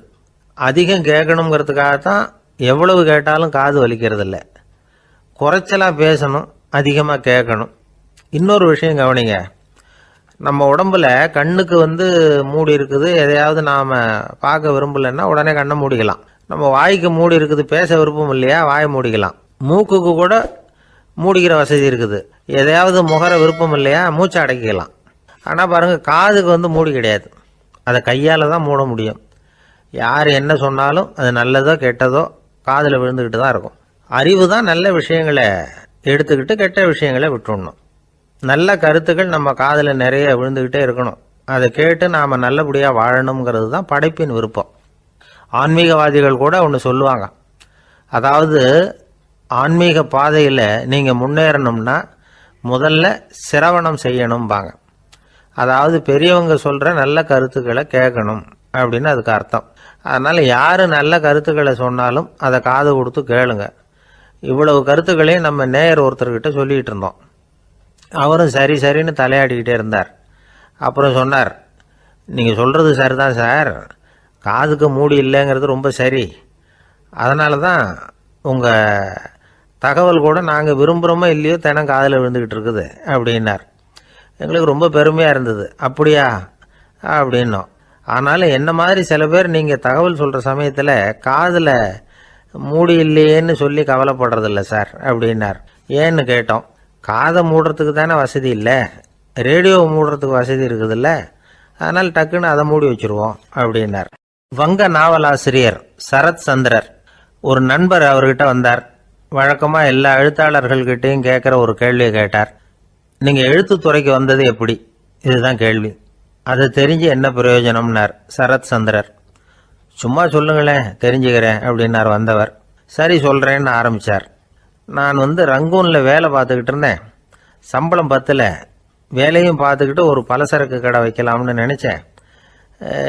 அதிகம் கேட்கணுங்கிறதுக்காகத்தான் எவ்வளவு கேட்டாலும் காது வலிக்கிறது இல்லை. குறைச்சலாக பேசணும், அதிகமாக கேட்கணும். இன்னொரு விஷயம் கவனிங்க, நம்ம உடம்புல கண்ணுக்கு மூடி இருக்குது, எதையாவது நாம் பார்க்க விரும்பலைன்னா உடனே கண்ணை மூடிக்கலாம். நம்ம வாய்க்கு மூடி இருக்குது, பேச விருப்பம் இல்லையா, வாயை மூடிக்கலாம். மூக்குக்கு கூட மூடிக்கிற வசதி இருக்குது, எதையாவது முகர விருப்பம் இல்லையா, மூச்சை அடக்கிக்கலாம். ஆனால் பாருங்கள், காதுக்கு மூடி கிடையாது, அதை கையால் தான் மூட முடியும். யார் என்ன சொன்னாலும் அது நல்லதோ கெட்டதோ காதில் விழுந்துக்கிட்டு தான் இருக்கும். அறிவு தான் நல்ல விஷயங்களை எடுத்துக்கிட்டு கெட்ட விஷயங்களை விட்டுடணும். நல்ல கருத்துக்கள் நம்ம காதில் நிறைய விழுந்துக்கிட்டே இருக்கணும். அதை கேட்டு நாம் நல்லபடியாக வாழணுங்கிறது தான் படைப்பின் விருப்பம். ஆன்மீகவாதிகள் கூட ஒன்று சொல்லுவாங்க, அதாவது ஆன்மீக பாதையில் நீங்கள் முன்னேறணும்னா முதல்ல சிரவணம் செய்யணும்பாங்க. அதாவது பெரியவங்க சொல்கிற நல்ல கருத்துக்களை கேட்கணும் அப்படின்னு அதுக்கு அர்த்தம். அதனால் யார் நல்ல கருத்துக்களை சொன்னாலும் அதை காது கொடுத்து கேளுங்க. இவ்வளவு கருத்துக்களையும் நம்ம நேயர் ஒருத்தர்கிட்ட சொல்லிகிட்டு இருந்தோம். அவரும் சரி சரின்னு தலையாடிக்கிட்டே இருந்தார். அப்புறம் சொன்னார், நீங்கள் சொல்கிறது சரிதான் சார், காதுக்கு மூடி இல்லைங்கிறது ரொம்ப சரி, அதனால தான் உங்கள் தகவல் கூட நாங்கள் விரும்புகிறோமோ இல்லையோ தினம் காதில் விழுந்துக்கிட்டு இருக்குது அப்படின்னார். எங்களுக்கு ரொம்ப பெருமையாக இருந்தது. அப்படியா அப்படின்னோம். ஆனாலும் என்ன மாதிரி சில பேர் நீங்கள் தகவல் சொல்கிற சமயத்தில் காதில் மூடி இல்லையேன்னு சொல்லி கவலைப்படுறதில்ல சார் அப்படின்னார். ஏன்னு கேட்டோம். காதை மூடுறதுக்கு தானே வசதி இல்லை, ரேடியோவை மூடுறதுக்கு வசதி இருக்குதுல்ல, அதனால் டக்குன்னு அதை மூடி வச்சுருவோம் அப்படின்னார். வங்க நாவலாசிரியர் சரத் சந்திரர் ஒரு நண்பர் அவர்கிட்ட வந்தார். வழக்கமாக எல்லா எழுத்தாளர்கள்கிட்டையும் கேட்குற ஒரு கேள்வியை கேட்டார். நீங்கள் எழுத்துத்துறைக்கு வந்தது எப்படி? இதுதான் கேள்வி. அதை தெரிஞ்சு என்ன பிரயோஜனம்னார் சரத் சந்திரர். சும்மா சொல்லுங்களேன், தெரிஞ்சுக்கிறேன் அப்படின்னார் வந்தவர். சரி சொல்கிறேன்னு ஆரம்பித்தார். நான் ரங்கூனில் வேலை பார்த்துக்கிட்டு இருந்தேன். சம்பளம் பத்தில், வேலையும் பார்த்துக்கிட்டு ஒரு பலசரக்கு கடை வைக்கலாம்னு நினச்சேன்.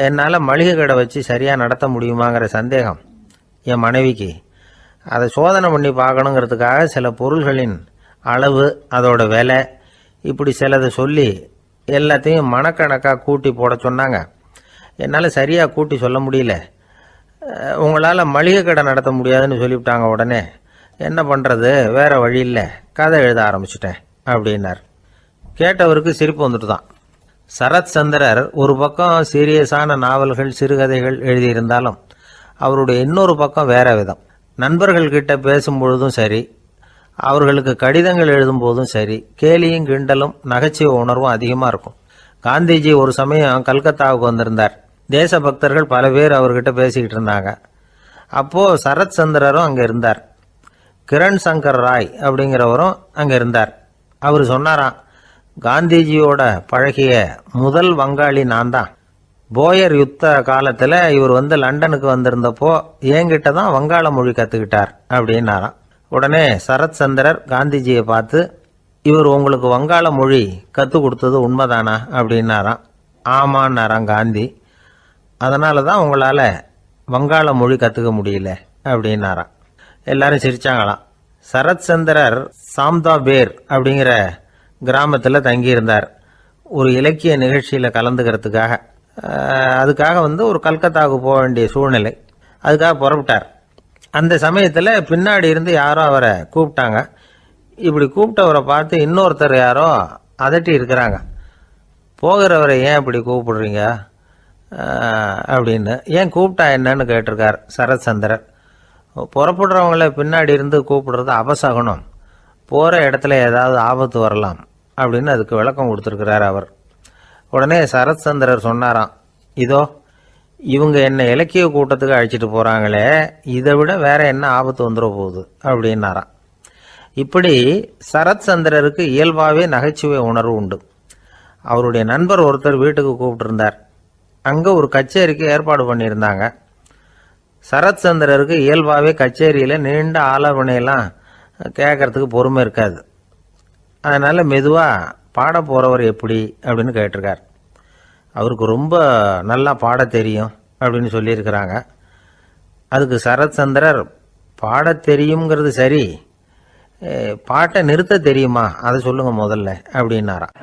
என்னால் மளிகை கடை வச்சு சரியாக நடத்த முடியுமாங்கிற சந்தேகம் என் மனைவிக்கு. அதை சோதனை பண்ணி பார்க்கணுங்கிறதுக்காக சில பொருள்களின் அளவு, அதோட விலை, இப்படி சிலதை சொல்லி எல்லாத்தையும் மனக்கணக்காக கூட்டி போட சொன்னாங்க. என்னால் சரியாக கூட்டி சொல்ல முடியல. உங்களால் மளிகை கடை நடத்த முடியாதுன்னு சொல்லிவிட்டாங்க. உடனே என்ன பண்ணுறது, வேறு வழி இல்லை, கதை எழுத ஆரம்பிச்சிட்டேன் அப்படின்னார். கேட்டவருக்கு சிரிப்பு வந்துட்டு தான். சரத் சந்திரர் ஒரு பக்கம் சீரியஸான நாவல்கள், சிறுகதைகள் எழுதியிருந்தாலும் அவருடைய இன்னொரு பக்கம் வேற விதம். நண்பர்கள்கிட்ட பேசும்பொழுதும் சரி, அவர்களுக்கு கடிதங்கள் எழுதும் போதும் சரி, கேலியும் கிண்டலும் நகைச்சுவை உணர்வும் அதிகமாக இருக்கும். காந்திஜி ஒரு சமயம் கல்கத்தாவுக்கு வந்திருந்தார். தேசபக்தர்கள் பல பேர் அவர்கிட்ட பேசிக்கிட்டு இருந்தாங்க. அப்போது சரத் சந்திரரும் அங்கே இருந்தார். கிரண் சங்கர் ராய் அப்படிங்கிறவரும் அங்கே இருந்தார். அவர் சொன்னாராம், காந்திஜியோட பழகிய முதல் வங்காளி நான் தான். போயர் யுத்த காலத்தில் இவர் லண்டனுக்கு வந்திருந்தப்போ என்கிட்ட தான் வங்காள மொழி கற்றுக்கிட்டார் அப்படின்னாராம். உடனே சரத் சந்திரர் காந்திஜியை பார்த்து, இவர் உங்களுக்கு வங்காள மொழி கற்றுக் கொடுத்தது உண்மைதானா அப்படின்னாராம். ஆமான்னாராம் காந்தி. அதனால தான் உங்களால் வங்காள மொழி கற்றுக்க முடியல அப்படின்னாராம். எல்லாரும் சிரிச்சாங்களாம். சரத் சந்திரர் சாம்தாபேர் அப்படிங்கிற கிராமத்தில் தங்கியிருந்தார் ஒரு இலக்கிய நிகழ்ச்சியில் கலந்துக்கிறதுக்காக. அதுக்காக ஒரு கல்கத்தாவுக்கு போக வேண்டிய சூழ்நிலை. அதுக்காக புறப்பட்டார். அந்த சமயத்தில் பின்னாடி இருந்து யாரோ அவரை கூப்பிட்டாங்க. இப்படி கூப்பிட்டவரை பார்த்து இன்னொருத்தர் யாரோ அதட்டி இருக்கிறாங்க. போகிறவரை ஏன் இப்படி கூப்பிடுறீங்க அப்படின்னு. ஏன் கூப்பிட்டா என்னன்னு கேட்டிருக்கார் சரத் சந்திரர். புறப்படுறவங்கள பின்னாடி இருந்து கூப்பிடுறது அபசகுனம், போகிற இடத்துல ஏதாவது ஆபத்து வரலாம் அப்படின்னு அதுக்கு விளக்கம் கொடுத்துருக்கிறார் அவர். உடனே சரத் சந்திரர் சொன்னாராம், இதோ இவங்க என்ன இலக்கிய கூட்டத்துக்கு அழைச்சிட்டு போகிறாங்களே, இதை விட வேற என்ன ஆபத்து வந்துட போகுது அப்படின்னாராம். இப்படி சரத் சந்திரருக்கு இயல்பாகவே நகைச்சுவை உணர்வு உண்டு. அவருடைய நண்பர் ஒருத்தர் வீட்டுக்கு கூப்பிட்டுருந்தார். அங்கே ஒரு கச்சேரிக்கு ஏற்பாடு பண்ணியிருந்தாங்க. சரத் சந்திரருக்கு இயல்பாகவே கச்சேரியில் நீண்ட ஆலோசனையெல்லாம் கேட்கறதுக்கு பொறுமை இருக்காது. அதனால் மெதுவாக பாட போகிறவர் எப்படி அப்படின்னு கேட்டிருக்கார். அவருக்கு ரொம்ப நல்லா பாட தெரியும் அப்படின்னு சொல்லியிருக்கிறாங்க. அதுக்கு சரத் சந்திரர், பாட தெரியுங்கிறது சரி, பாட்டை நிறுத்த தெரியுமா அதை சொல்லுங்க முதல்ல அப்படின்னாராம்.